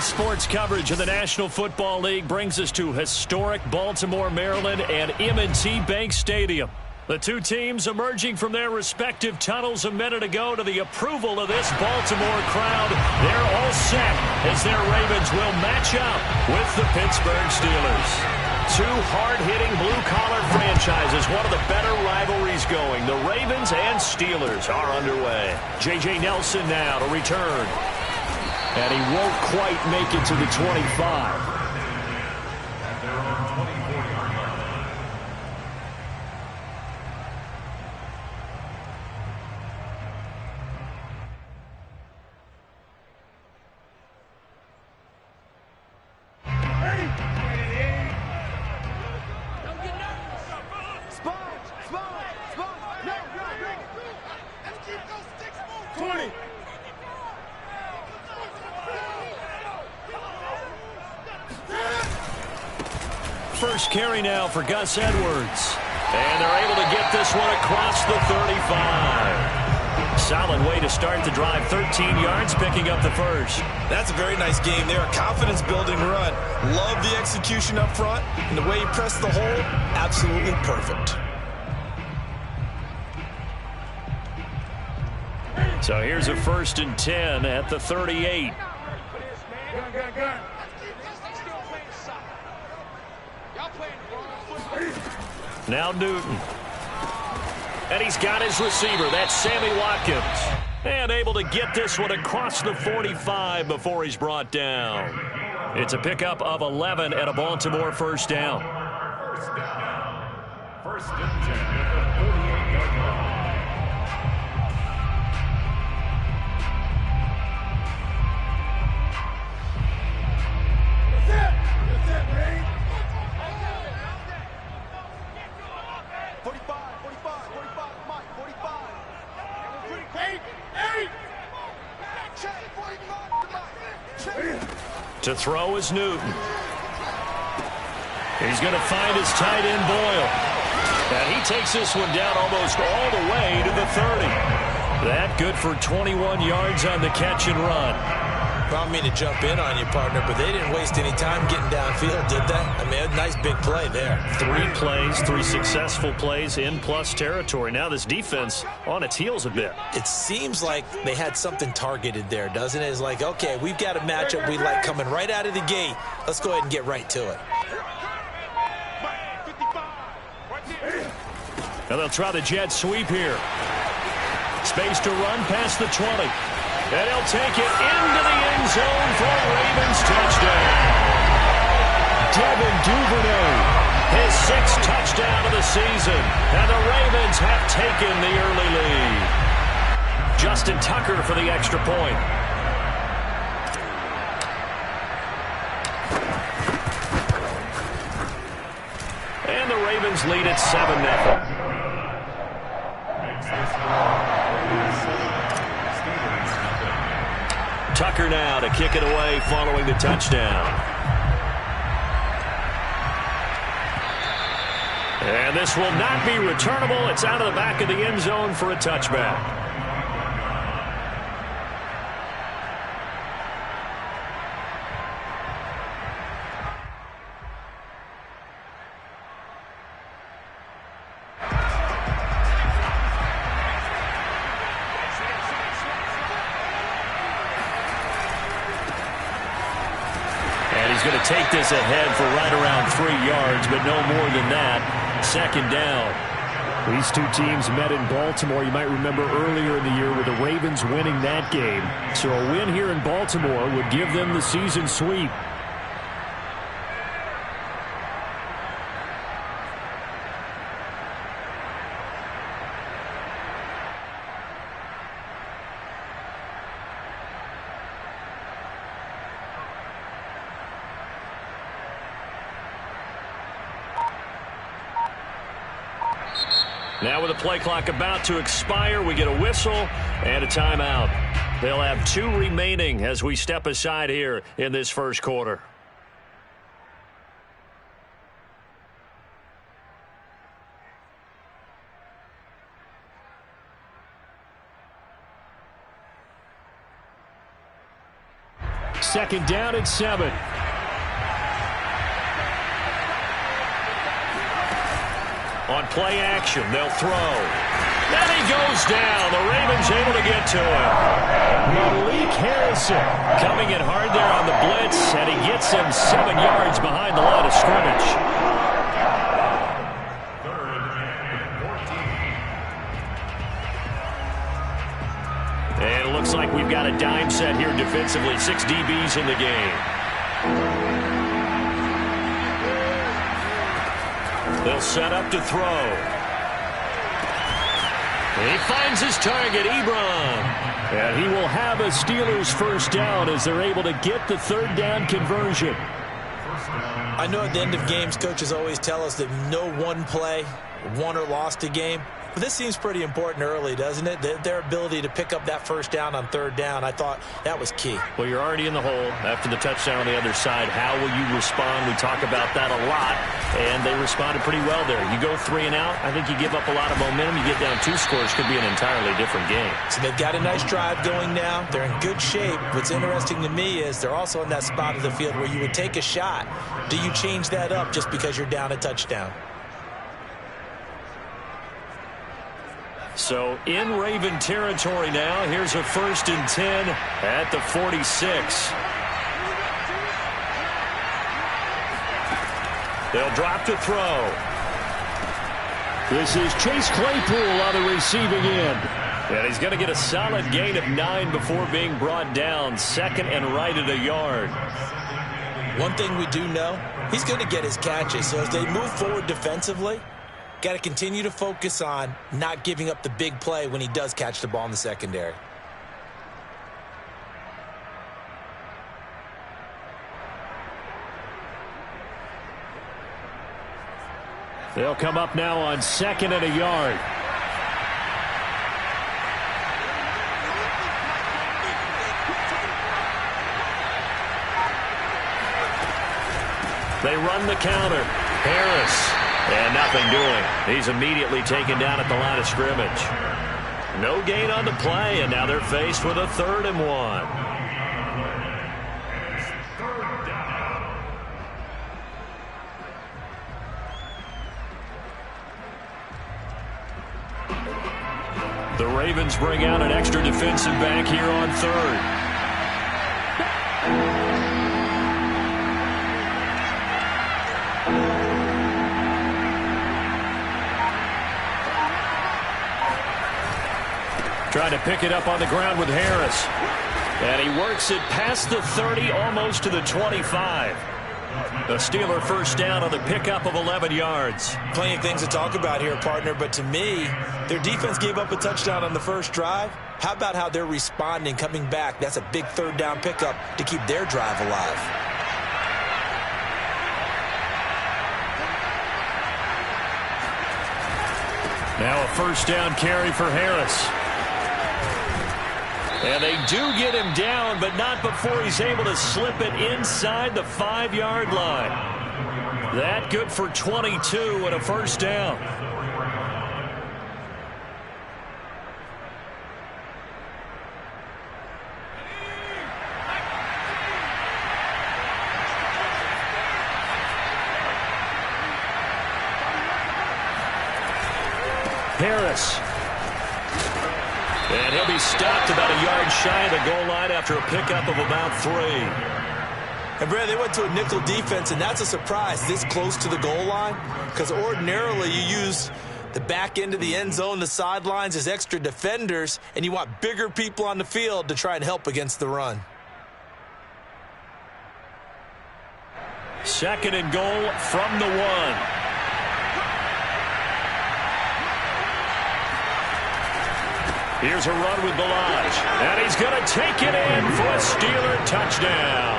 Sports coverage of the National Football League brings us to historic Baltimore, Maryland and M&T Bank Stadium. The two teams emerging from their respective tunnels a minute ago to the approval of this Baltimore crowd. They're all set as their Ravens will match up with the Pittsburgh Steelers. Two hard-hitting blue-collar franchises, one of the better rivalries going. The Ravens and Steelers are underway. J.J. Nelson now to return. And he won't quite make it to the 25. First carry now for Gus Edwards. And they're able to get this one across the 35. Solid way to start the drive. 13 yards, picking up the first. That's a very nice game there. A confidence-building run. Love the execution up front. And the way he pressed the hole, absolutely perfect. So here's a 1st and 10 at the 38. Now Newton. And he's got his receiver. That's Sammy Watkins. And able to get this one across the 45 before he's brought down. It's a pickup of 11 and a Baltimore first down. First and 10 at the 48-yard line. To throw is Newton. He's going to find his tight end Boyle. And he takes this one down almost all the way to the 30. That good for 21 yards on the catch and run. I don't mean to jump in on you, partner, but they didn't waste any time getting downfield, did they? I mean, a nice big play there. 3 plays, 3 successful plays in plus territory. Now this defense on its heels a bit. It seems like they had something targeted there, doesn't it? It's like, okay, we've got a matchup we like coming right out of the gate. Let's go ahead and get right to it. Now they'll try the jet sweep here. Space to run past the 20. And he'll take it into the end zone for a Ravens touchdown. Devin Duvernay, his 6th touchdown of the season. And the Ravens have taken the early lead. Justin Tucker for the extra point. And the Ravens lead at 7-0. Tucker now to kick it away following the touchdown. And this will not be returnable. It's out of the back of the end zone for a touchback. Going to take this ahead for right around 3 yards, but no more than that. 2nd down. These two teams met in Baltimore, you might remember, earlier in the year with the Ravens winning that game. So a win here in Baltimore would give them the season sweep. Now with the play clock about to expire, we get a whistle and a timeout. They'll have 2 remaining as we step aside here in this first quarter. second down and 7. On play action, they'll throw. And he goes down. The Ravens able to get to him. Malik Harrison coming in hard there on the blitz, and he gets him 7 yards behind the line of scrimmage. And it looks like we've got a dime set here defensively. 6 DBs in the game. They'll set up to throw. He finds his target, Ebron. And he will have a Steelers first down as they're able to get the third down conversion. I know at the end of games, coaches always tell us that no one play won or lost a game. But this seems pretty important early, doesn't it? Their ability to pick up that first down on third down, I thought that was key. Well, you're already in the hole after the touchdown on the other side. How will you respond? We talk about that a lot, and they responded pretty well there. You go 3 and out, I think you give up a lot of momentum. You get down 2 scores, could be an entirely different game. So they've got a nice drive going now. They're in good shape. What's interesting to me is they're also in that spot of the field where you would take a shot. Do you change that up just because you're down a touchdown? So in Raven territory now. Here's a 1st and 10 at the 46. They'll drop to throw. This is Chase Claypool on the receiving end. And he's going to get a solid gain of 9 before being brought down. 2nd and right at a yard. One thing we do know, he's going to get his catches. So as they move forward defensively, got to continue to focus on not giving up the big play when he does catch the ball in the secondary. They'll come up now on 2nd and a yard. They run the counter. Harris. And nothing doing. He's immediately taken down at the line of scrimmage. No gain on the play, and now they're faced with a 3rd and 1. The Ravens bring out an extra defensive back here on 3rd. Trying to pick it up on the ground with Harris. And he works it past the 30, almost to the 25. The Steeler first down on the pickup of 11 yards. Plenty of things to talk about here, partner, but to me, their defense gave up a touchdown on the first drive. How about how they're responding, coming back? That's a big third down pickup to keep their drive alive. Now a first down carry for Harris. And they do get him down, but not before he's able to slip it inside the 5-yard line. That good for 22 and a first down. Harris. And he'll be stopped about a yard shy of the goal line after a pickup of about 3. And Brad, they went to a nickel defense, and that's a surprise this close to the goal line, because ordinarily you use the back end of the end zone, the sidelines as extra defenders, and you want bigger people on the field to try and help against the run. 2nd and goal from the 1. Here's a run with Balaj. And he's going to take it in for a Steeler touchdown.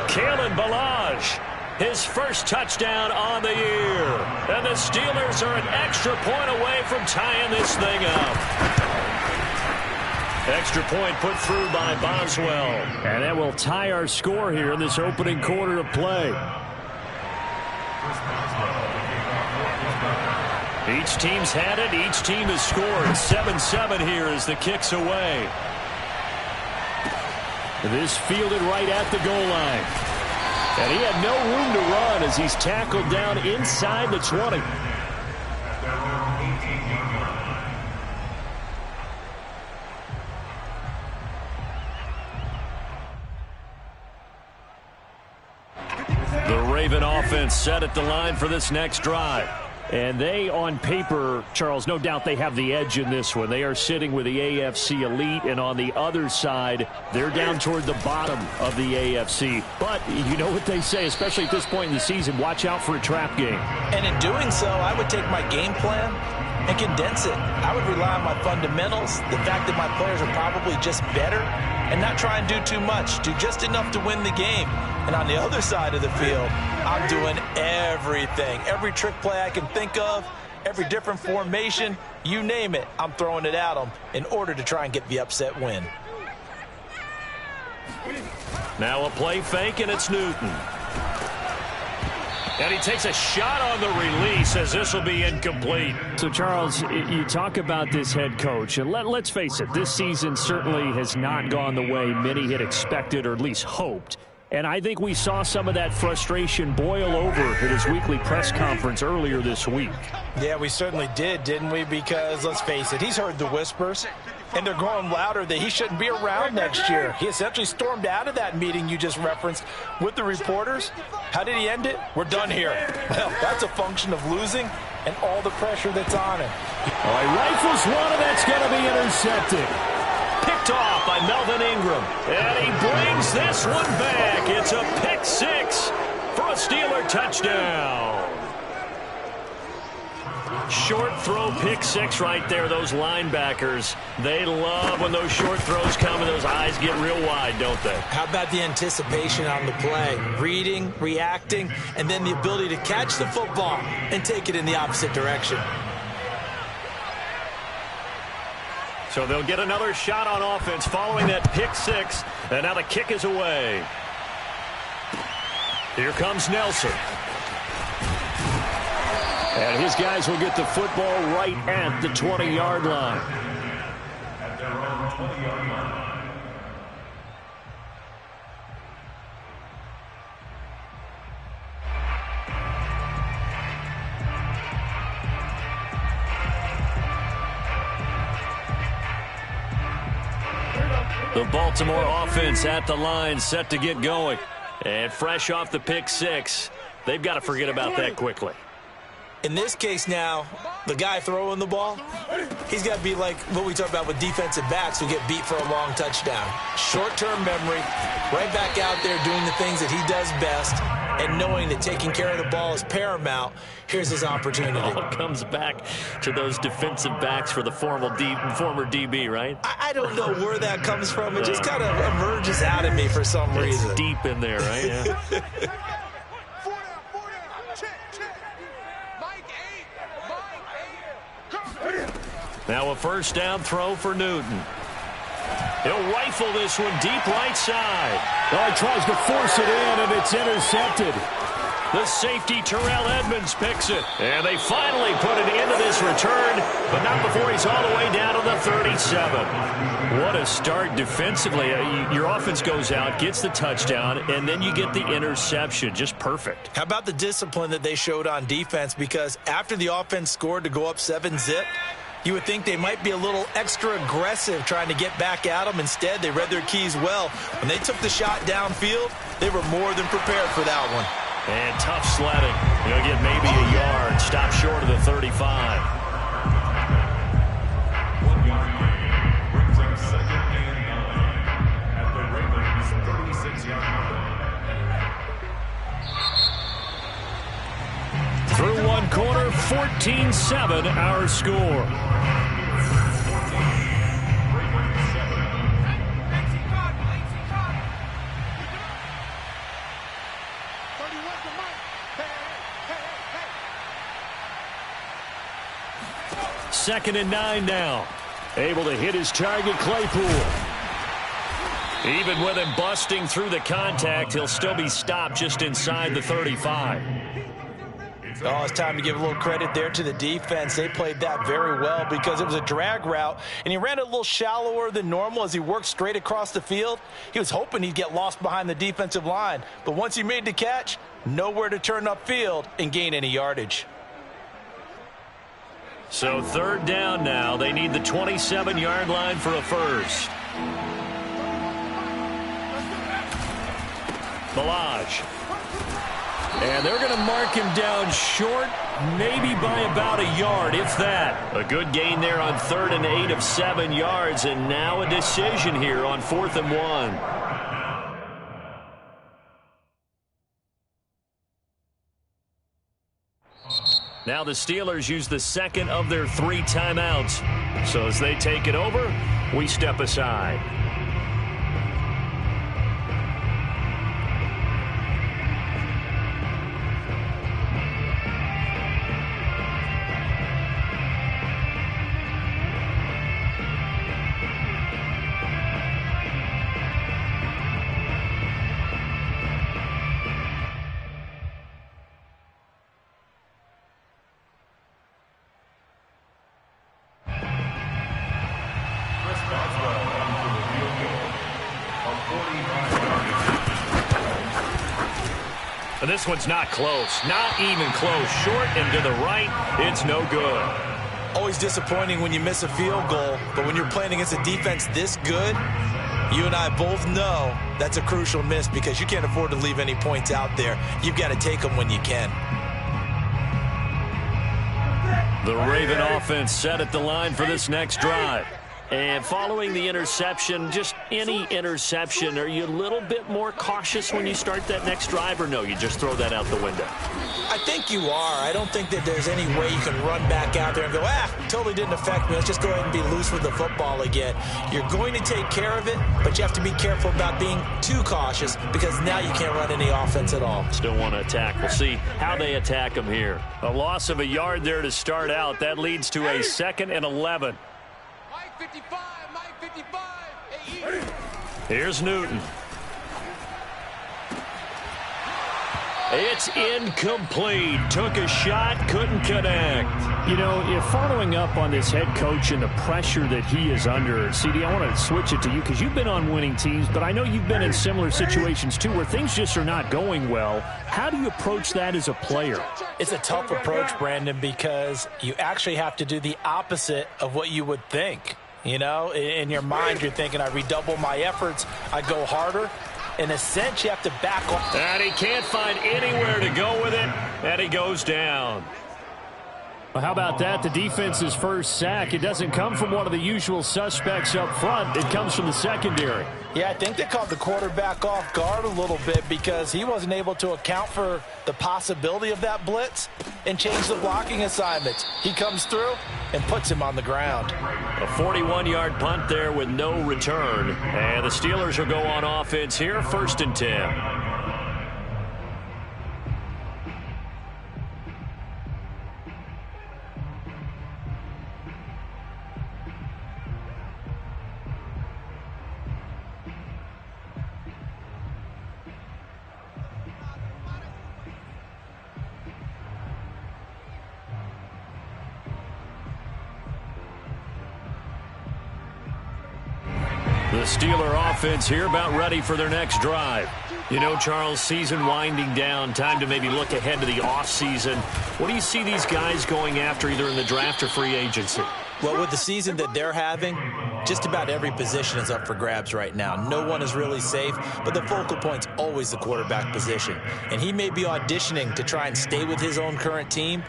Kalen Balaj, his first touchdown on the year. And the Steelers are an extra point away from tying this thing up. Extra point put through by Boswell. And that will tie our score here in this opening quarter of play. Each team's had it. Each team has scored. 7-7 here as the kick's away. This fielded right at the goal line. And he had no room to run as he's tackled down inside the 20. The Raven offense set at the line for this next drive. And they, on paper, Charles, no doubt they have the edge in this one. They are sitting with the AFC elite, and on the other side, they're down toward the bottom of the AFC. But you know what they say, especially at this point in the season, watch out for a trap game. And in doing so, I would take my game plan and condense it. I would rely on my fundamentals, the fact that my players are probably just better, and not try and do too much, do just enough to win the game. And on the other side of the field, I'm doing everything. Every trick play I can think of, every different formation, you name it, I'm throwing it at them in order to try and get the upset win. Now a play fake, and it's Newton. And he takes a shot on the release as this will be incomplete. So, Charles, you talk about this head coach, and let's face it, this season certainly has not gone the way many had expected or at least hoped. And I think we saw some of that frustration boil over at his weekly press conference earlier this week. Yeah, we certainly did, didn't we? Because, let's face it, he's heard the whispers, and they're growing louder that he shouldn't be around next year. He essentially stormed out of that meeting you just referenced with the reporters. How did he end it? We're done here. Well, that's a function of losing and all the pressure that's on him. All right, rifles one, and that's going to be intercepted. Picked off by Melvin Ingram. And he brings this one back. It's a pick six for a Steeler touchdown. Short throw pick six right there. Those linebackers, they love when those short throws come and those eyes get real wide, don't they? How about the anticipation on the play? Reading, reacting, and then the ability to catch the football and take it in the opposite direction. So they'll get another shot on offense following that pick six. And now the kick is away. Here comes Nelson. And his guys will get the football right at the 20-yard line. The Baltimore offense at the line, set to get going. And fresh off the pick six, they've got to forget about that quickly. In this case now, the guy throwing the ball, he's got to be like what we talk about with defensive backs who get beat for a long touchdown. Short-term memory, right back out there doing the things that he does best, and knowing that taking care of the ball is paramount. Here's his opportunity. It all comes back to those defensive backs for the former DB, right? I don't know where that comes from. It just kind of emerges out of me for some reason. It's deep in there, right? Yeah. Now a first down throw for Newton. He'll rifle this one deep right side. Oh, he tries to force it in, and it's intercepted. The safety, Terrell Edmonds, picks it. And they finally put an end to this return, but not before he's all the way down to the 37. What a start defensively. Your offense goes out, gets the touchdown, and then you get the interception. Just perfect. How about the discipline that they showed on defense? Because after the offense scored to go up 7-zip, you would think they might be a little extra aggressive trying to get back at them. Instead, they read their keys well. When they took the shot downfield, they were more than prepared for that one. And tough sledding. You'll get maybe a yard. Stop short of the 35. 1 yard gain brings up second and 9 at the Ravens' 36-yard line. Through one quarter, 14-7 our score. Second and 9 now. Able to hit his target, Claypool. Even with him busting through the contact, he'll still be stopped just inside the 35. Oh, it's time to give a little credit there to the defense. They played that very well because it was a drag route, and he ran it a little shallower than normal as he worked straight across the field. He was hoping he'd get lost behind the defensive line, but once he made the catch, nowhere to turn upfield and gain any yardage. So third down now. They need the 27-yard line for a first. Balaj. And they're going to mark him down short, maybe by about a yard, if that. A good gain there on 3rd and 8 of 7 yards, and now a decision here on 4th and 1. Now the Steelers use the second of their 3 timeouts. So as they take it over, we step aside. And this one's not close. Not even close. Short and to the right, it's no good. Always disappointing when you miss a field goal, but when you're playing against a defense this good, you and I both know that's a crucial miss because you can't afford to leave any points out there. You've got to take them when you can. The Raven offense set at the line for this next drive. And following the interception, just any interception, are you a little bit more cautious when you start that next drive, or no, you just throw that out the window? I think you are. I don't think that there's any way you can run back out there and go, totally didn't affect me. Let's just go ahead and be loose with the football again. You're going to take care of it, but you have to be careful about being too cautious because now you can't run any offense at all. Still want to attack. We'll see how they attack them here. A loss of a yard there to start out. That leads to a 2nd and 11. 55, Mike 55. Here's Newton. It's incomplete. Took a shot, couldn't connect. You know, if following up on this head coach and the pressure that he is under, CD, I want to switch it to you because you've been on winning teams, but I know you've been in similar situations too where things just are not going well. How do you approach that as a player? It's a tough approach, Brandon, because you actually have to do the opposite of what you would think. You know, in your mind, you're thinking, I redouble my efforts, I go harder. In a sense, you have to back off. And he can't find anywhere to go with it, and he goes down. Well, how about that? The defense's first sack. It doesn't come from one of the usual suspects up front. It comes from the secondary. Yeah, I think they caught the quarterback off guard a little bit because he wasn't able to account for the possibility of that blitz and change the blocking assignments. He comes through and puts him on the ground. A 41-yard punt there with no return. And the Steelers will go on offense here, 1st and 10. The Steeler offense here about ready for their next drive. You know, Charles, season winding down, time to maybe look ahead to the offseason. What do you see these guys going after either in the draft or free agency? Well, with the season that they're having, just about every position is up for grabs right now. No one is really safe, but the focal point's always the quarterback position. And he may be auditioning to try and stay with his own current team.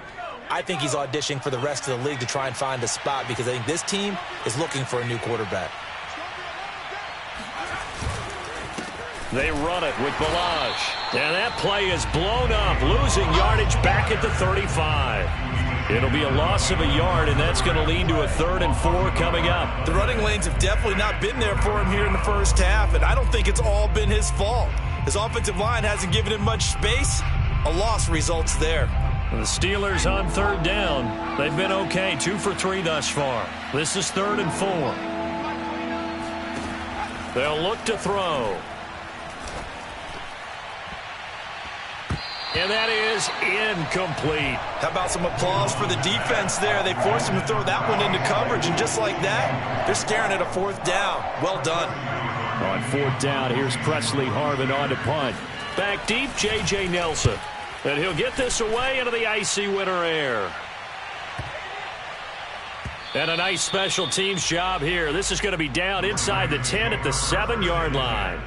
I think he's auditioning for the rest of the league to try and find a spot because I think this team is looking for a new quarterback. They run it with Balaj. And that play is blown up, losing yardage back at the 35. It'll be a loss of a yard, and that's going to lead to a 3rd and 4 coming up. The running lanes have definitely not been there for him here in the first half, and I don't think it's all been his fault. His offensive line hasn't given him much space. A loss results there. The Steelers on 3rd down. They've been okay, 2 for 3 thus far. This is 3rd and 4. They'll look to throw. And that is incomplete. How about some applause for the defense there? They forced him to throw that one into coverage, and just like that, they're staring at a 4th down. Well done. On 4th down, here's Presley Harvin on to punt. Back deep, J.J. Nelson. And he'll get this away into the icy winter air. And a nice special teams job here. This is going to be down inside the 10 at the 7-yard line.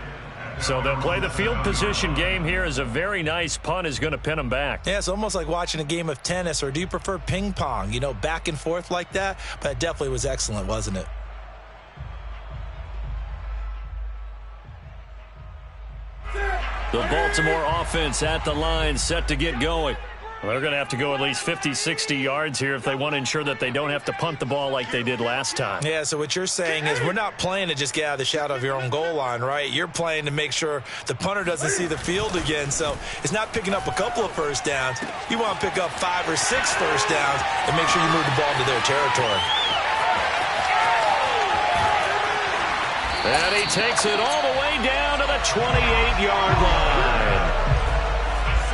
So they'll play the field position game here as a very nice punt is going to pin them back. Yeah, it's almost like watching a game of tennis, or do you prefer ping pong? You know, back and forth like that? But it definitely was excellent, wasn't it? The Baltimore offense at the line, set to get going. Well, they're going to have to go at least 50, 60 yards here if they want to ensure that they don't have to punt the ball like they did last time. Yeah, so what you're saying is we're not playing to just get out of the shadow of your own goal line, right? You're playing to make sure the punter doesn't see the field again. So it's not picking up a couple of first downs. You want to pick up 5 or 6 first downs and make sure you move the ball into their territory. And he takes it all the way down to the 28-yard line.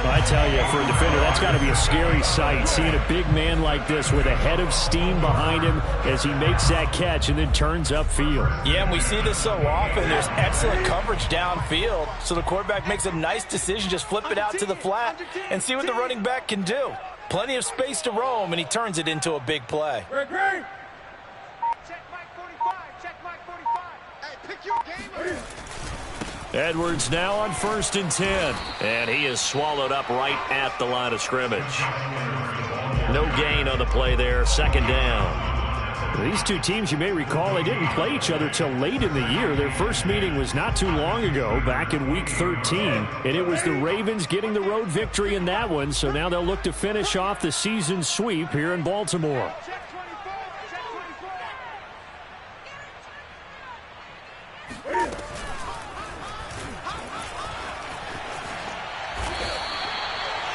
I tell you, for a defender, that's got to be a scary sight, seeing a big man like this with a head of steam behind him as he makes that catch and then turns upfield. Yeah, and we see this so often. There's excellent coverage downfield, so the quarterback makes a nice decision, just flip it out to the flat and see what the running back can do. Plenty of space to roam, and he turns it into a big play. Check Mike 45. Check Mike 45. Hey, pick your game. Edwards now on 1st and 10. And he is swallowed up right at the line of scrimmage. No gain on the play there. 2nd down. These two teams, you may recall, they didn't play each other till late in the year. Their first meeting was not too long ago, back in Week 13. And it was the Ravens getting the road victory in that one. So now they'll look to finish off the season sweep here in Baltimore. Check 24. Check 24.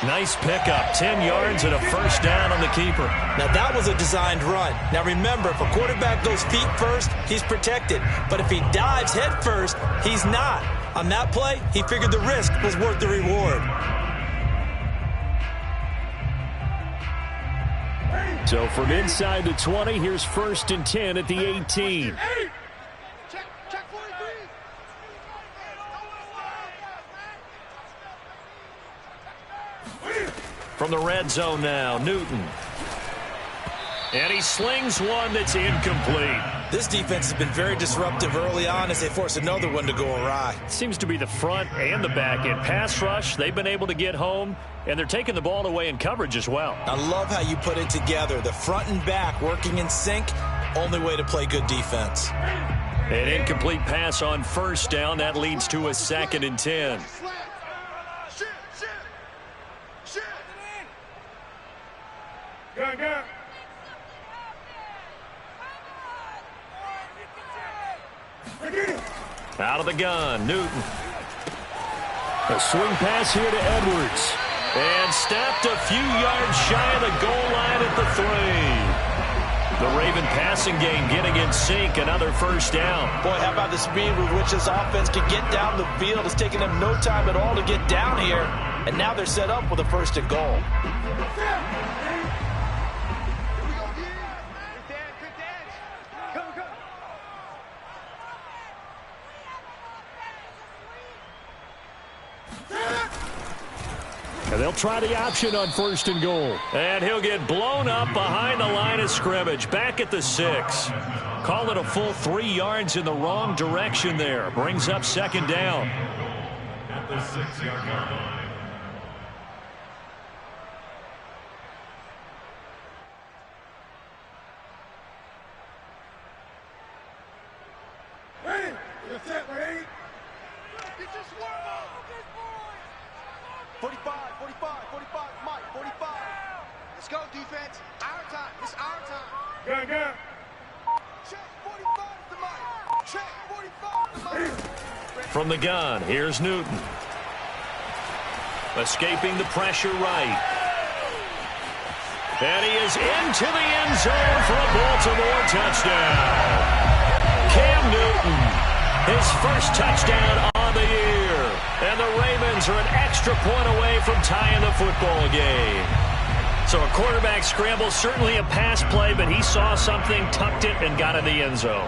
Nice pickup. 10 yards and a 1st down on the keeper. Now, that was a designed run. Now, remember, if a quarterback goes feet first, he's protected. But if he dives head first, he's not. On that play, he figured the risk was worth the reward. So from inside the 20, here's 1st and 10 at the 18. Check 43. From the red zone now, Newton. And he slings one that's incomplete. This defense has been very disruptive early on as they force another one to go awry. Seems to be the front and the back end. Pass rush, they've been able to get home, and they're taking the ball away in coverage as well. I love how you put it together. The front and back working in sync, only way to play good defense. An incomplete pass on 1st down. That leads to a 2nd and 10. Go. Out of the gun, Newton. A swing pass here to Edwards. And stopped a few yards shy of the goal line at the 3. The Raven passing game getting in sync. Another 1st down. Boy, how about the speed with which this offense can get down the field? It's taken them no time at all to get down here. And now they're set up with a 1st and goal. And they'll try the option on 1st and goal. And he'll get blown up behind the line of scrimmage. Back at the 6. Call it a full 3 yards in the wrong direction there. Brings up 2nd down. At the 6-yard line. Ready? Get your swarm up. 45, Mike, 45. Let's go, defense. Our time. It's our time. Go. Check 45 to Mike. Check 45 to Mike. From the gun, here's Newton. Escaping the pressure right. And he is into the end zone for a Baltimore touchdown. Cam Newton, his first touchdown on the year. And the Ravens are an extra point away from tying the football game. So a quarterback scramble, certainly a pass play, but he saw something, tucked it, and got in the end zone.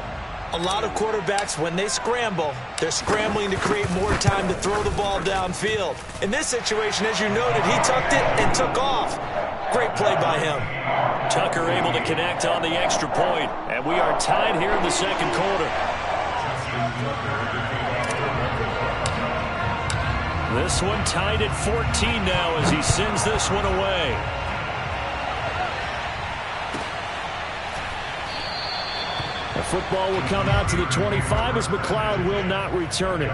A lot of quarterbacks, when they scramble, they're scrambling to create more time to throw the ball downfield. In this situation, as you noted, he tucked it and took off. Great play by him. Tucker able to connect on the extra point, and we are tied here in the second quarter. This one tied at 14 now as he sends this one away. The football will come out to the 25 as McLeod will not return it.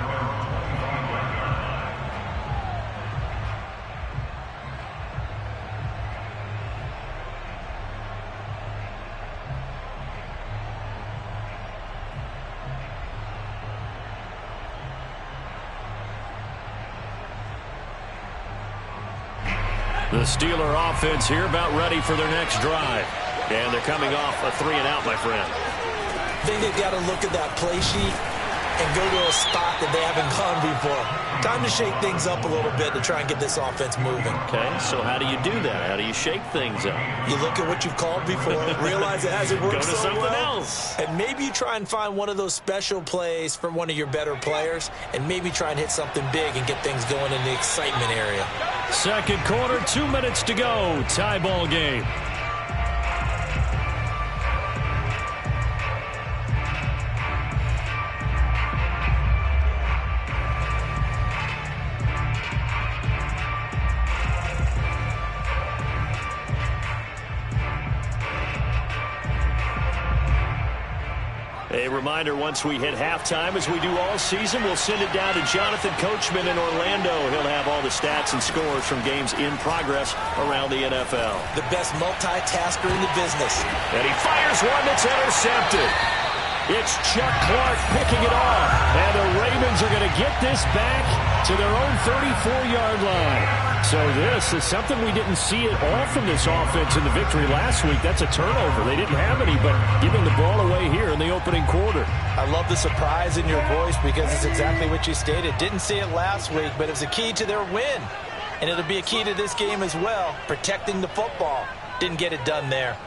The Steeler offense here about ready for their next drive. And they're coming off a 3-and-out, my friend. I think they've got to look at that play sheet and go to a spot that they haven't gone before. Time to shake things up a little bit to try and get this offense moving. Okay, so how do you do that? How do you shake things up? You look at what you've called before, realize it hasn't worked so well. Go to something else. And maybe you try and find one of those special plays from one of your better players, and maybe try and hit something big and get things going in the excitement area. Second quarter, 2 minutes to go. Tie ball game. A reminder, once we hit halftime, as we do all season, we'll send it down to Jonathan Coachman in Orlando. He'll have all the stats and scores from games in progress around the NFL. The best multitasker in the business. And he fires one that's intercepted. It's Chuck Clark picking it off. And the Ravens are going to get this back to their own 34-yard line. So this is something we didn't see at all from this offense in the victory last week. That's a turnover. They didn't have any, but giving the ball away here in the opening quarter. I love the surprise in your voice because it's exactly what you stated. Didn't see it last week, but it was a key to their win. And it'll be a key to this game as well, protecting the football. Didn't get it done there.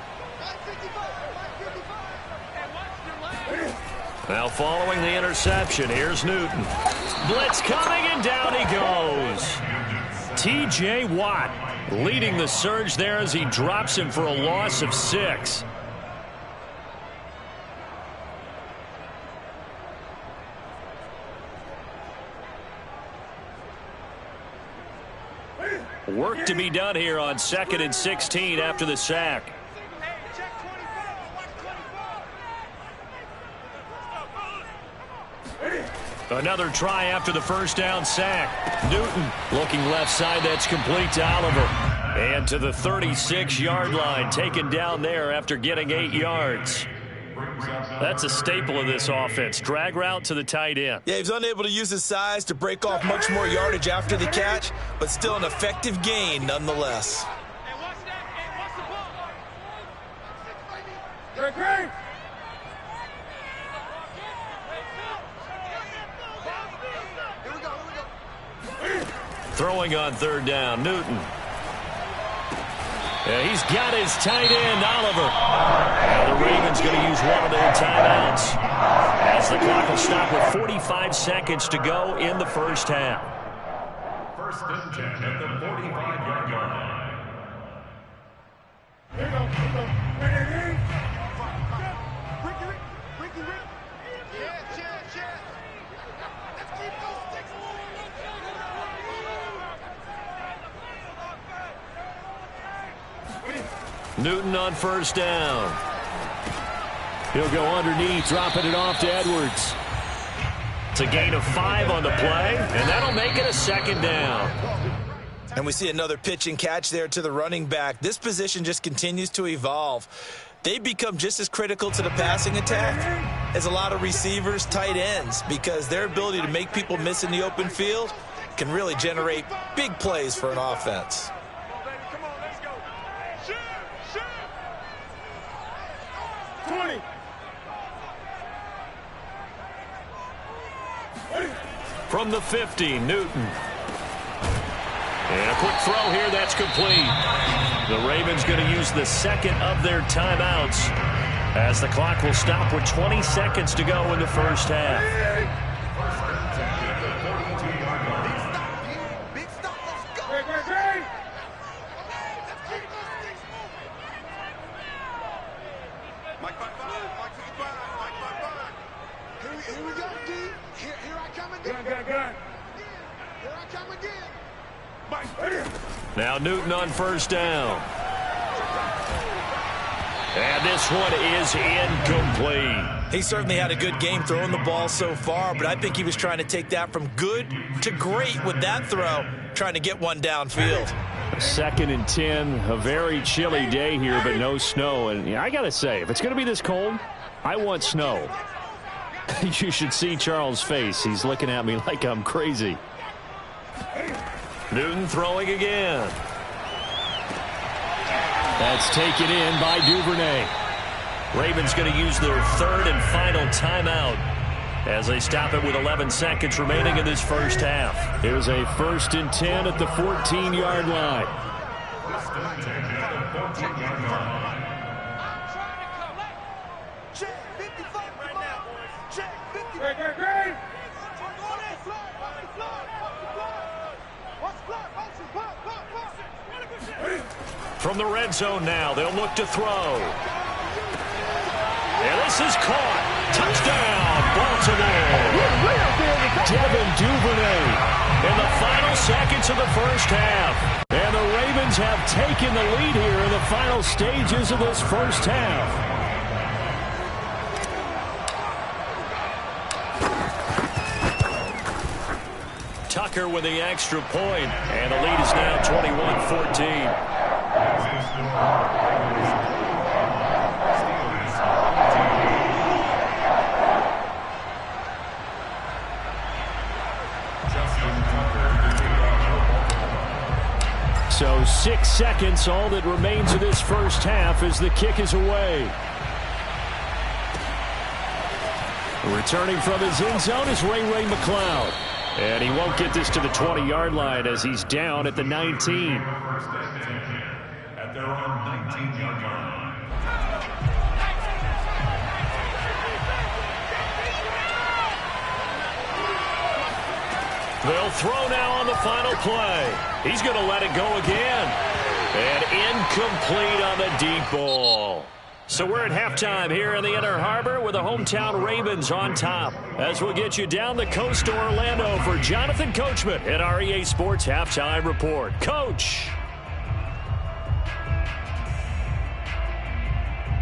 Now following the interception, here's Newton. Blitz coming, and down he goes. T.J. Watt leading the surge there as he drops him for a loss of 6. Work to be done here on 2nd and 16 after the sack. Another try after the first down sack. Newton looking left side. That's complete to Oliver. And to the 36-yard line, taken down there after getting 8 yards. That's a staple of this offense. Drag route to the tight end. Yeah, he's unable to use his size to break off much more yardage after the catch, but still an effective gain nonetheless. Throwing on 3rd down, Newton. Yeah, he's got his tight end, Oliver. Now the Ravens going to use one of their timeouts as the clock will stop with 45 seconds to go in the first half. First and 10 at the 45-yard line. Here we go. Newton on 1st down. He'll go underneath, dropping it off to Edwards. It's a gain of 5 on the play, and that'll make it a 2nd down. And we see another pitch and catch there to the running back. This position just continues to evolve. They become just as critical to the passing attack as a lot of receivers, tight ends, because their ability to make people miss in the open field can really generate big plays for an offense. 20. From the 50, Newton. And a quick throw here, that's complete. The Ravens going to use the second of their timeouts as the clock will stop with 20 seconds to go in the first half. Big stop, let's go. Mike 5-5, Mike 55, Mike 5-5. Here we go, D. Here I come again. Gun. Here I come again. Now Newton on first down. And this one is incomplete. He certainly had a good game throwing the ball so far, but I think he was trying to take that from good to great with that throw, trying to get one downfield. 2nd and 10, a very chilly day here, but no snow. And I got to say, if it's going to be this cold, I want snow. You should see Charles' face. He's looking at me like I'm crazy. Newton throwing again. That's taken in by Duvernay. Ravens going to use their third and final timeout as they stop it with 11 seconds remaining in this first half. Here's a 1st and 10 at the 14-yard line. Check 55 right now, boys. Check 50. From the red zone now, they'll look to throw. And this is caught. Touchdown, Baltimore. Devin Duvernay. In the final seconds of the first half. And the Ravens have taken the lead here in the final stages of this first half. Tucker with the extra point, and the lead is now 21-14. So 6 seconds, all that remains of this first half as the kick is away. Returning from his end zone is Ray McLeod. And he won't get this to the 20-yard line as he's down at the 19. At their own 19-yard line. They'll throw now on the final play. He's going to let it go again. And incomplete on the deep ball. So we're at halftime here in the Inner Harbor with the hometown Ravens on top. As we'll get you down the coast to Orlando for Jonathan Coachman at our EA Sports Halftime Report. Coach.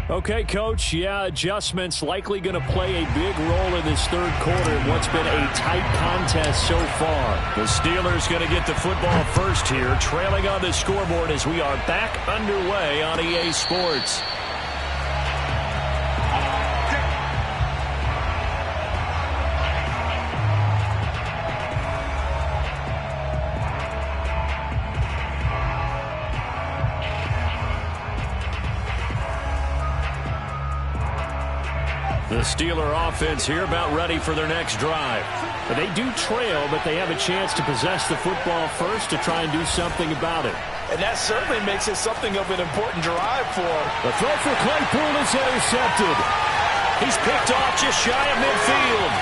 Okay, Coach. Yeah, adjustments likely going to play a big role in this third quarter in what's been a tight contest so far. The Steelers going to get the football first here, trailing on the scoreboard as we are back underway on EA Sports. The Steeler offense here about ready for their next drive. But they do trail, but they have a chance to possess the football first to try and do something about it. And that certainly makes it something of an important drive for him. The throw for Claypool is intercepted. He's picked off just shy of midfield.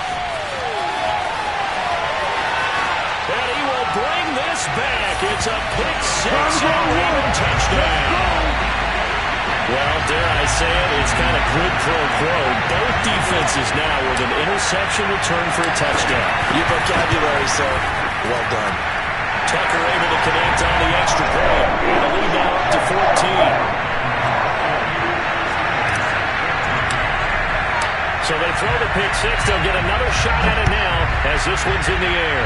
And he will bring this back. It's a pick six and a Raven touchdown. Well, dare I say it, it's kind of quid pro quo. Both defenses now with an interception return for a touchdown. Your vocabulary, sir. Well done. Tucker able to connect on the extra point. And the lead now up to 14. So they throw the pick six. They'll get another shot at it now as this one's in the air.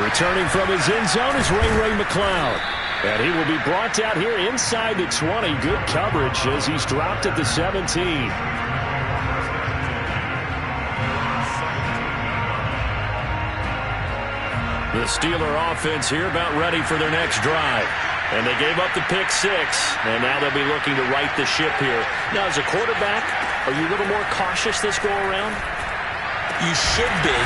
Returning from his end zone is Ray McLeod. And he will be brought down here inside the 20. Good coverage as he's dropped at the 17. The Steeler offense here about ready for their next drive. And they gave up the pick six, and now they'll be looking to right the ship here. Now, as a quarterback, are you a little more cautious this go around? You should be,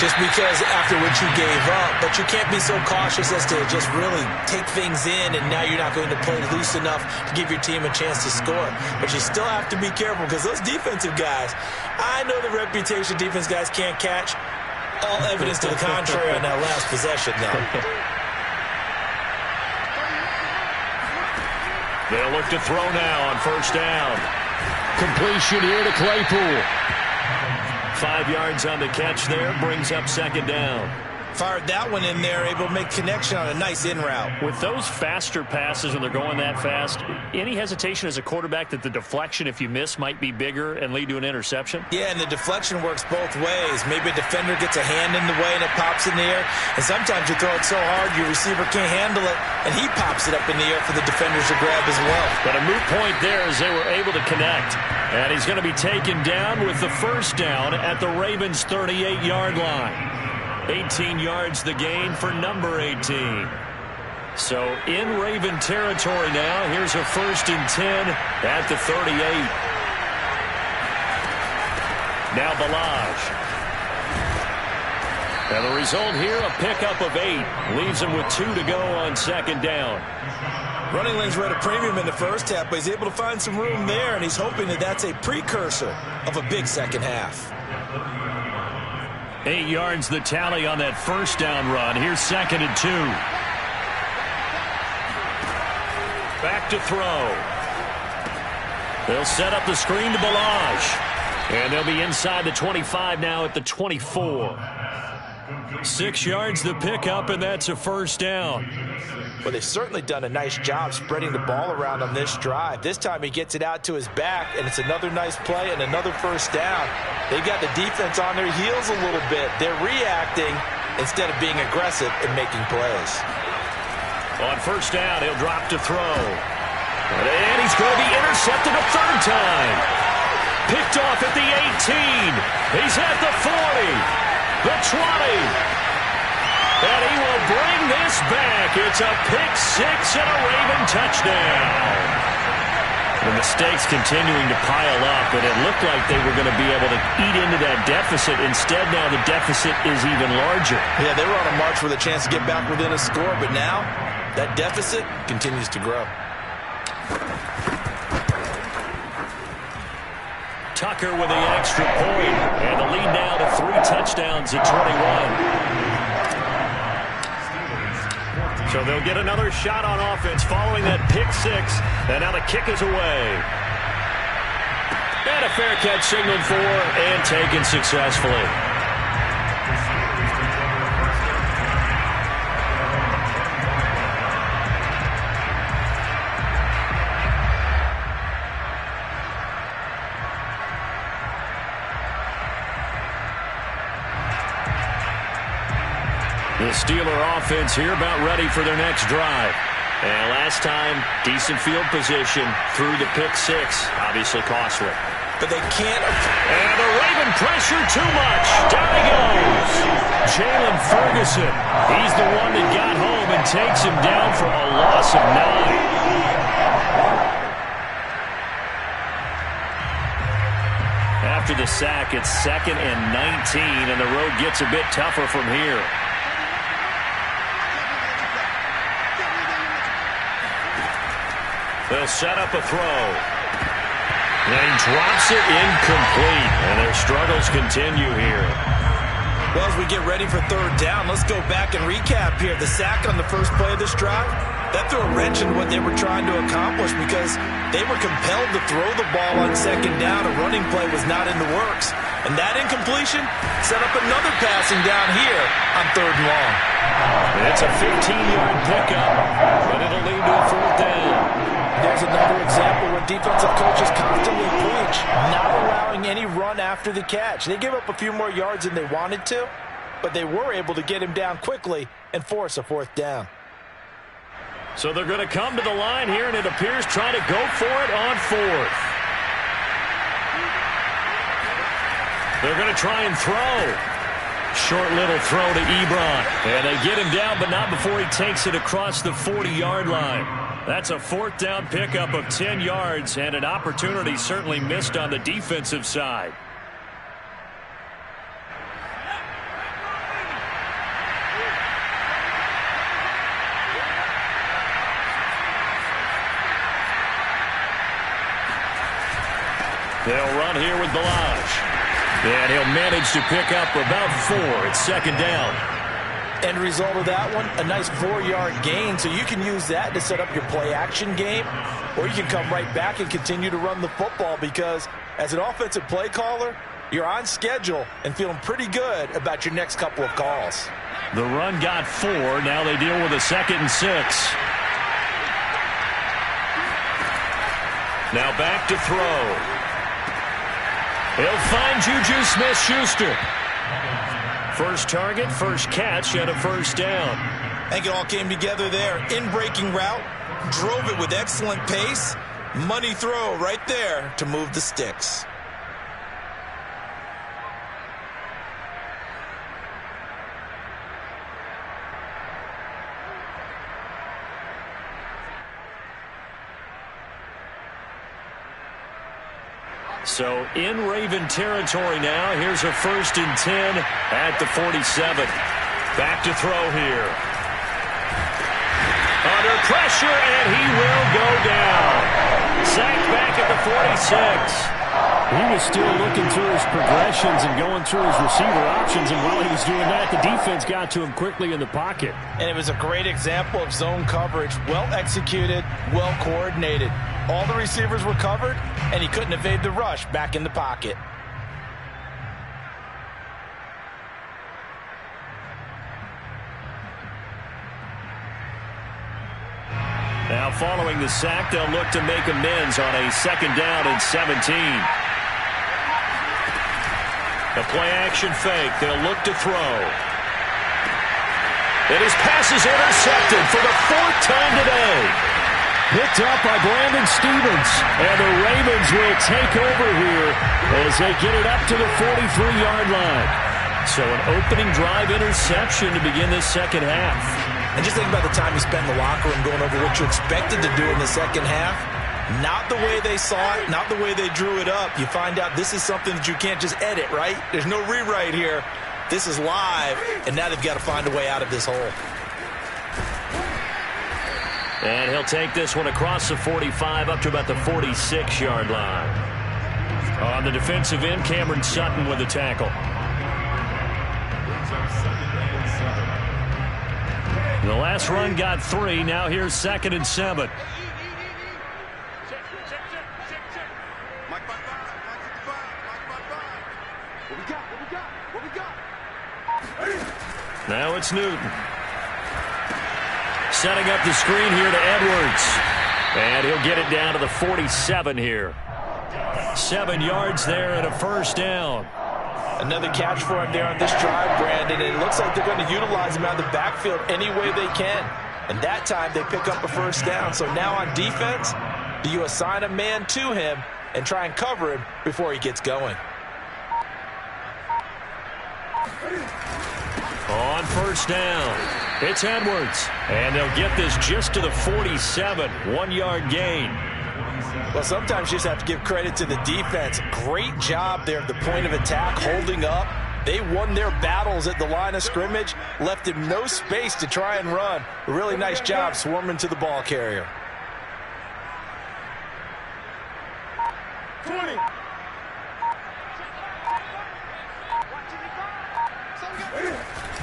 just because after what you gave up. But you can't be so cautious as to just really take things in, and now you're not going to play loose enough to give your team a chance to score. But you still have to be careful, because those defensive guys, I know the reputation defense guys can't catch. All evidence to the contrary on that last possession, though. They'll look to throw now on first down. Completion here to Claypool. 5 yards on the catch there, brings up second down. Fired that one in there, able to make connection on a nice in route. With those faster passes when they're going that fast, any hesitation as a quarterback that the deflection, if you miss, might be bigger and lead to an interception? Yeah, and the deflection works both ways. Maybe a defender gets a hand in the way and it pops in the air. And sometimes you throw it so hard your receiver can't handle it, and he pops it up in the air for the defenders to grab as well. But a moot point there as they were able to connect. And he's going to be taken down with the first down at the Ravens' 38-yard line. 18 yards the gain for number 18. So in Raven territory now. Here's a 1st and 10 at the 38. Now Balaj. And the result here, a pickup of 8. Leaves him with 2 to go on second down. Running lanes were at a premium in the first half, but he's able to find some room there, and he's hoping that that's a precursor of a big second half. 8 yards the tally on that first down run. Here's 2nd and 2. Back to throw. They'll set up the screen to Balaj. And they'll be inside the 25 now at the 24. 6 yards the pickup, and that's a first down. Well, they've certainly done a nice job spreading the ball around on this drive. This time he gets it out to his back, and it's another nice play and another first down. They've got the defense on their heels a little bit. They're reacting instead of being aggressive and making plays. On first down, he'll drop to throw. And he's going to be intercepted a 3rd time. Picked off at the 18. He's at the 40. The 20. And he will bring this back. It's a pick-6 and a Raven touchdown. The mistakes continuing to pile up, and it looked like they were going to be able to eat into that deficit. Instead, now the deficit is even larger. Yeah, they were on a march with a chance to get back within a score, but now that deficit continues to grow. Tucker with the extra point, and the lead now to 3 touchdowns at 21. So they'll get another shot on offense following that pick-6, and now the kick is away. And a fair catch signaled for and taken successfully. The Steeler offense here about ready for their next drive. And last time, decent field position through the pick-6. Obviously costly. But they can't. And the Raven pressure too much. Down he goes. Jalen Ferguson. He's the one that got home and takes him down for a loss of 9. After the sack, it's 2nd and 19, and the road gets a bit tougher from here. They'll set up a throw. And drops it incomplete. And their struggles continue here. Well, as we get ready for 3rd down, let's go back and recap here. The sack on the first play of this drive, that threw a wrench in what they were trying to accomplish because they were compelled to throw the ball on 2nd down. A running play was not in the works. And that incompletion set up another passing down here on 3rd and long. And it's a 15-yard pickup, but it'll lead to a 4th down. There's another example where defensive coaches constantly preach, not allowing any run after the catch. They gave up a few more yards than they wanted to, but they were able to get him down quickly and force a 4th down. So they're going to come to the line here, and it appears trying to go for it on 4th. They're going to try and throw. Short little throw to Ebron. And they get him down, but not before he takes it across the 40-yard line. That's a 4th down pickup of 10 yards, and an opportunity certainly missed on the defensive side. They'll run here with Balaj. And he'll manage to pick up about 4. It's second down. End result of that one, a nice 4-yard gain. So you can use that to set up your play-action game, or you can come right back and continue to run the football because as an offensive play caller, you're on schedule and feeling pretty good about your next couple of calls. The run got 4. Now they deal with a 2nd and 6. Now back to throw. He'll find Juju Smith-Schuster. First target, first catch, and a first down. I think it all came together there. In-breaking route, drove it with excellent pace. Money throw right there to move the sticks. So in Raven territory now. Here's a 1st and 10 at the 47. Back to throw here. Under pressure, and he will go down. Sacked back at the 46. He was still looking through his progressions and going through his receiver options, and while he was doing that, the defense got to him quickly in the pocket. And it was a great example of zone coverage. Well executed, well coordinated. All the receivers were covered, and he couldn't evade the rush back in the pocket. Now following the sack, they'll look to make amends on a 2nd down and 17. A play-action fake. They'll look to throw. And his pass is intercepted for the 4th time today. Picked up by Brandon Stevens. And the Ravens will take over here as they get it up to the 43-yard line. So an opening drive interception to begin this second half. And just think about the time you spent in the locker room going over what you expected to do in the second half. Not the way they saw it, not the way they drew it up. You find out this is something that you can't just edit, right? There's no rewrite here. This is live, and now they've got to find a way out of this hole. And he'll take this one across the 45 up to about the 46-yard line. On the defensive end, Cameron Sutton with the tackle. The last run got 3. Now here's 2nd and 7. Now it's Newton. Setting up the screen here to Edwards. And he'll get it down to the 47 here. 7 yards there and a first down. Another catch for him there on this drive, Brandon. And it looks like they're going to utilize him out of the backfield any way they can. And that time they pick up a first down. So now on defense, do you assign a man to him and try and cover him before he gets going? On first down, it's Edwards. And they'll get this just to the 47. 1-yard gain. Well, sometimes you just have to give credit to the defense. Great job there at the point of attack, holding up. They won their battles at the line of scrimmage, left him no space to try and run. A really nice job swarming to the ball carrier. 20.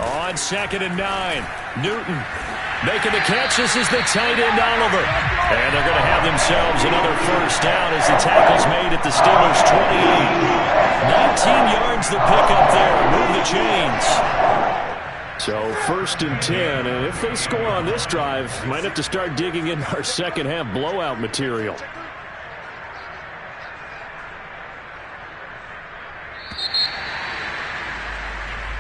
On 2nd and 9, Newton making the catch. This is the tight end, Oliver. And they're going to have themselves another first down as the tackle's made at the Steelers' 28. 19 yards the pickup there. Move the chains. So 1st and 10, and if they score on this drive, might have to start digging in our second half blowout material.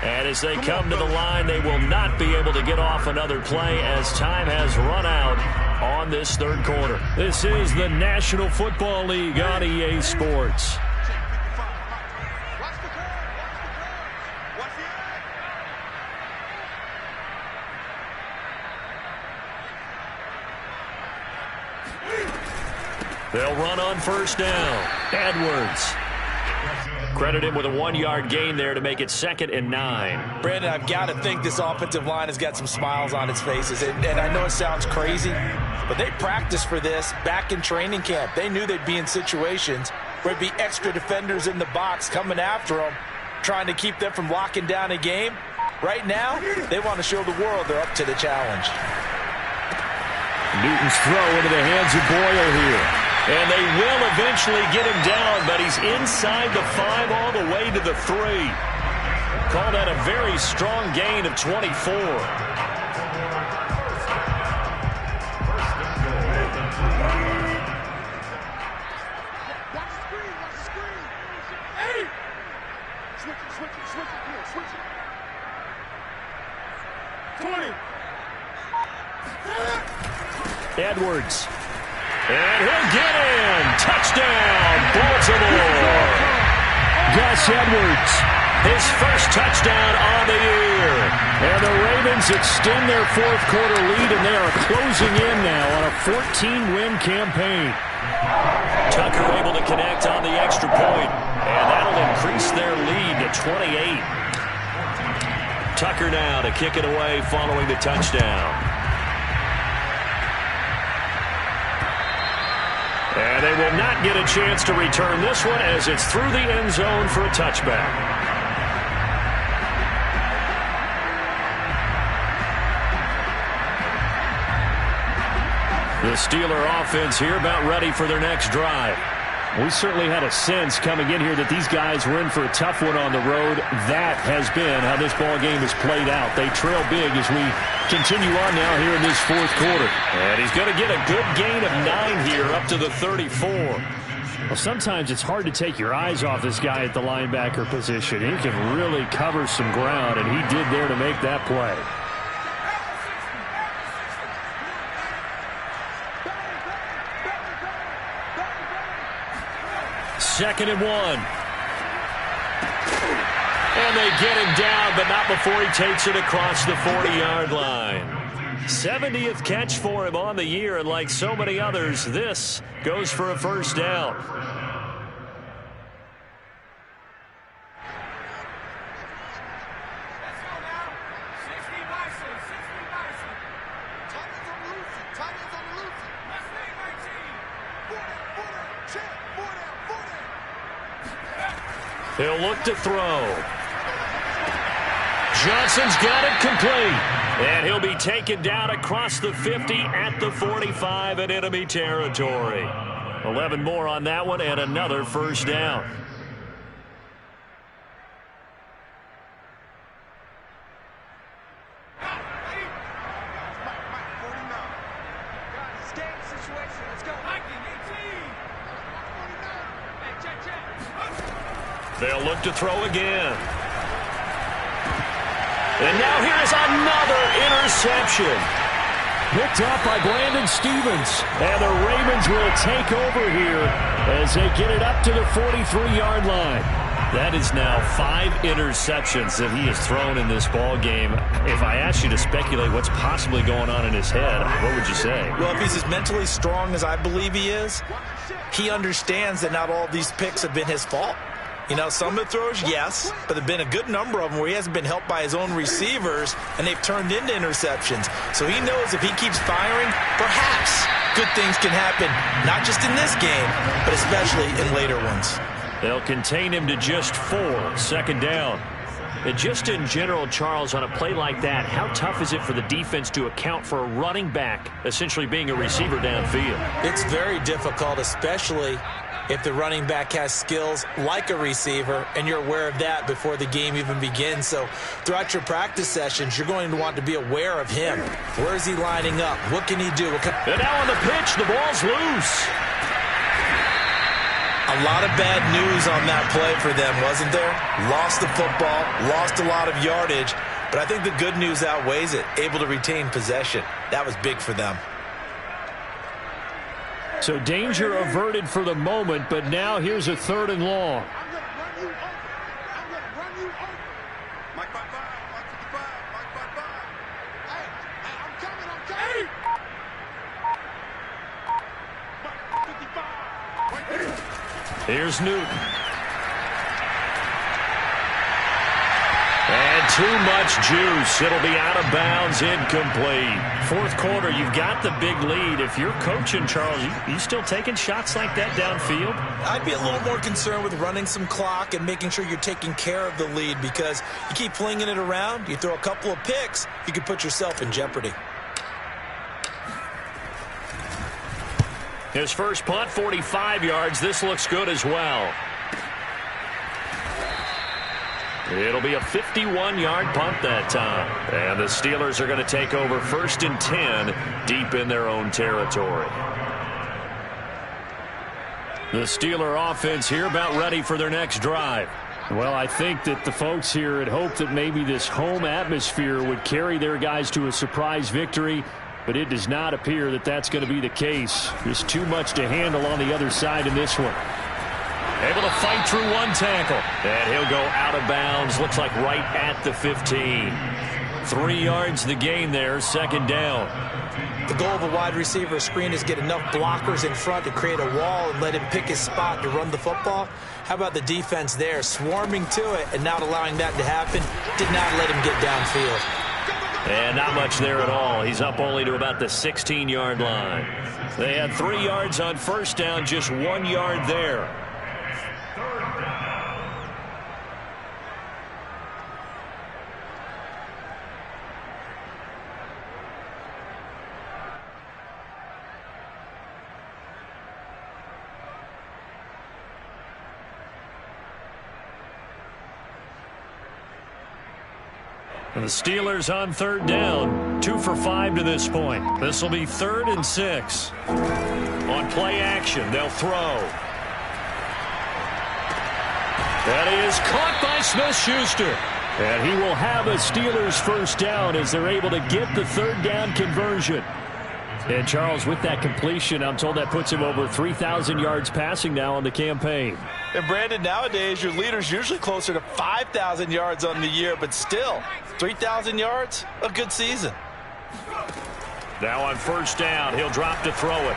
And as they come to the line, they will not be able to get off another play as time has run out on this 3rd quarter. This is the National Football League on EA Sports. They'll run on first down. Edwards. Credit him with a 1-yard gain there to make it 2nd and 9. Brandon, I've got to think this offensive line has got some smiles on its faces. And I know it sounds crazy, but they practiced for this back in training camp. They knew they'd be in situations where it'd be extra defenders in the box coming after them, trying to keep them from locking down a game. Right now, they want to show the world they're up to the challenge. Newton's throw into the hands of Boyle here. And they will eventually get him down, but he's inside the 5 all the way to the 3. Call that a very strong gain of 24. Edwards. And he'll get in. Touchdown, Baltimore. Gus Edwards, his first touchdown on the year. And the Ravens extend their fourth quarter lead, and they are closing in now on a 14-win campaign. Tucker able to connect on the extra point, and that'll increase their lead to 28. Tucker now to kick it away following the touchdown. And they will not get a chance to return this one as it's through the end zone for a touchback. The Steeler offense here about ready for their next drive. We certainly had a sense coming in here that these guys were in for a tough one on the road. That has been how this ball game has played out. They trail big as we continue on now here in this fourth quarter. And he's going to get a good gain of 9 here up to the 34. Well, sometimes it's hard to take your eyes off this guy at the linebacker position. He can really cover some ground, and he did there to make that play. Second and 1. And they get him down, but not before he takes it across the 40-yard line. 70th catch for him on the year, and like so many others, this goes for a first down. He'll look to throw. Johnson's got it complete. And he'll be taken down across the 50 at the 45 in enemy territory. 11 more on that one and another first down. They'll look to throw again. And now here's another interception. Picked up by Brandon Stevens. And the Ravens will take over here as they get it up to the 43-yard line. That is now 5 interceptions that he has thrown in this ball game. If I asked you to speculate what's possibly going on in his head, what would you say? Well, if he's as mentally strong as I believe he is, he understands that not all of these picks have been his fault. You know, some of the throws, yes, but there have been a good number of them where he hasn't been helped by his own receivers, and they've turned into interceptions. So he knows if he keeps firing, perhaps good things can happen, not just in this game, but especially in later ones. They'll contain him to just 4, second down. And just in general, Charles, on a play like that, how tough is it for the defense to account for a running back essentially being a receiver downfield? It's very difficult, especially if the running back has skills like a receiver, and you're aware of that before the game even begins. So throughout your practice sessions, you're going to want to be aware of him. Where is he lining up? What can he do? And now on the pitch, the ball's loose. A lot of bad news on that play for them, wasn't there? Lost the football, lost a lot of yardage, but I think the good news outweighs it. Able to retain possession. That was big for them. So danger averted for the moment, but now here's a 3rd and long. Here's Newton. And too much juice. It'll be out of bounds, incomplete. Fourth quarter, you've got the big lead. If you're coaching, Charles, you still taking shots like that downfield? I'd be a little more concerned with running some clock and making sure you're taking care of the lead, because you keep flinging it around, you throw a couple of picks, you could put yourself in jeopardy. His first punt, 45 yards. This looks good as well. It'll be a 51-yard punt that time. And the Steelers are going to take over 1st and 10 deep in their own territory. The Steeler offense here about ready for their next drive. Well, I think that the folks here had hoped that maybe this home atmosphere would carry their guys to a surprise victory, but it does not appear that that's going to be the case. There's too much to handle on the other side in this one. Able to fight through one tackle. And he'll go out of bounds. Looks like right at the 15. 3 yards the gain there. 2nd down. The goal of a wide receiver screen is get enough blockers in front to create a wall and let him pick his spot to run the football. How about the defense there, swarming to it and not allowing that to happen? Did not let him get downfield. And not much there at all. He's up only to about the 16-yard line. They had 3 yards on 1st down, just 1 yard there. And the Steelers on 3rd down. 2 for 5 to this point. This will be 3rd and 6. On play action, they'll throw. That is caught by Smith-Schuster. And he will have a Steelers 1st down as they're able to get the 3rd down conversion. And Charles, with that completion, I'm told that puts him over 3,000 yards passing now on the campaign. And Brandon, nowadays your leader's usually closer to 5,000 yards on the year, but still 3,000 yards, a good season. Now on 1st down, he'll drop to throw it.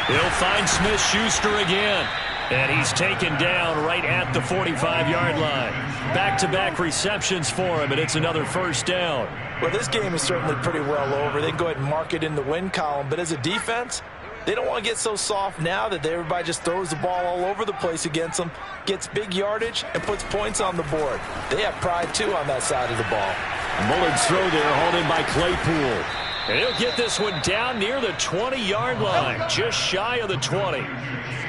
He'll find Smith-Schuster again. And he's taken down right at the 45-yard line. Back-to-back receptions for him, and it's another 1st down. Well, this game is certainly pretty well over. They can go ahead and mark it in the win column. But as a defense, they don't want to get so soft now that everybody just throws the ball all over the place against them, gets big yardage, and puts points on the board. They have pride, too, on that side of the ball. Mullen's throw there, hauled in by Claypool. And he'll get this one down near the 20-yard line, just shy of the 20.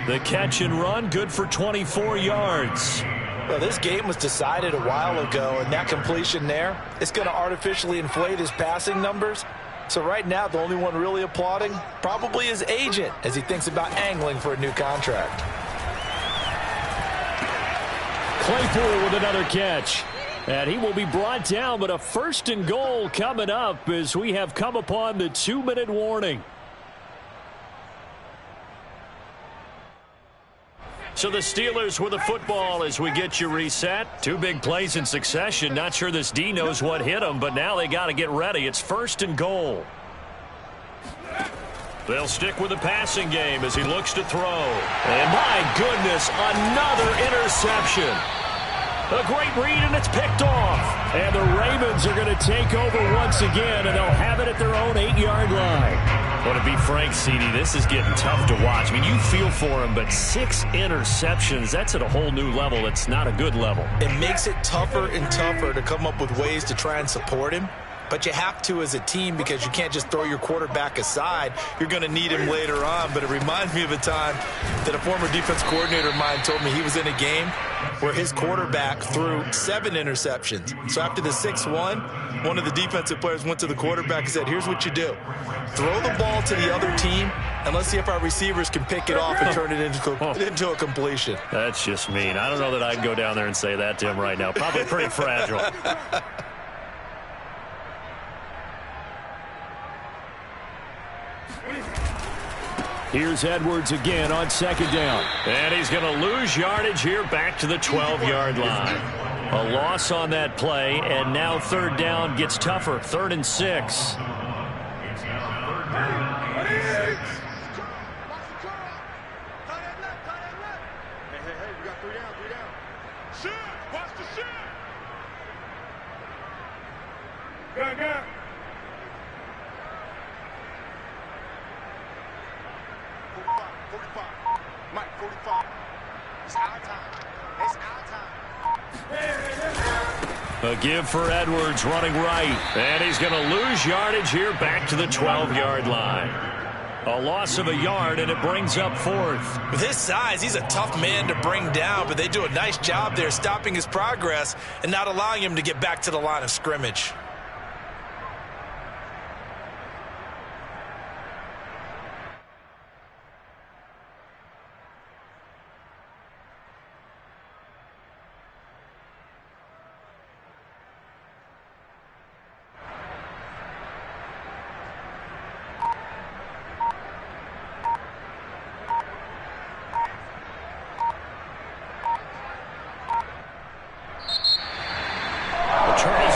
The catch and run, good for 24 yards. Well, this game was decided a while ago, and that completion there, it's going to artificially inflate his passing numbers. So right now, the only one really applauding probably his agent as he thinks about angling for a new contract. Claypool with another catch. And he will be brought down, but a 1st and goal coming up as we have come upon the 2-minute warning. So the Steelers with the football as we get you reset. 2 big plays in succession. Not sure this D knows what hit them, but now they got to get ready. It's 1st and goal. They'll stick with the passing game as he looks to throw. And my goodness, another interception. A great read, and it's picked off. And the Ravens are going to take over once again, and they'll have it at their own 8-yard line. Well, to be frank, CD, this is getting tough to watch. I mean, you feel for him, but 6 interceptions, that's at a whole new level. It's not a good level. It makes it tougher and tougher to come up with ways to try and support him. But you have to as a team because you can't just throw your quarterback aside. You're going to need him later on. But it reminds me of a time that a former defense coordinator of mine told me he was in a game where his quarterback threw 7 interceptions. So after the 6-1, one of the defensive players went to the quarterback and said, here's what you do. Throw the ball to the other team, and let's see if our receivers can pick it off and turn it into a completion. That's just mean. I don't know that I'd go down there and say that to him right now. Probably pretty fragile. Here's Edwards again on 2nd down. And he's going to lose yardage here back to the 12-yard line. A loss on that play, and now 3rd down gets tougher. 3rd and 6. 45. Mike, 45. It's our time. It's our time. A give for Edwards running right. And he's going to lose yardage here back to the 12-yard line. A loss of a yard, and it brings up fourth. With his size, he's a tough man to bring down, but they do a nice job there stopping his progress and not allowing him to get back to the line of scrimmage.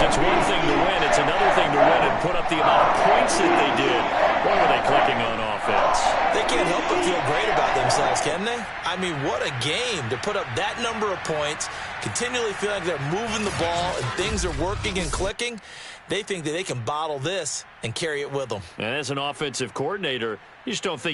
It's one thing to win. It's another thing to win and put up the amount of points that they did. What were they clicking on offense? They can't help but feel great about themselves, can they? I mean, what a game to put up that number of points, continually feeling like they're moving the ball and things are working and clicking. They think that they can bottle this and carry it with them. And as an offensive coordinator, you just don't think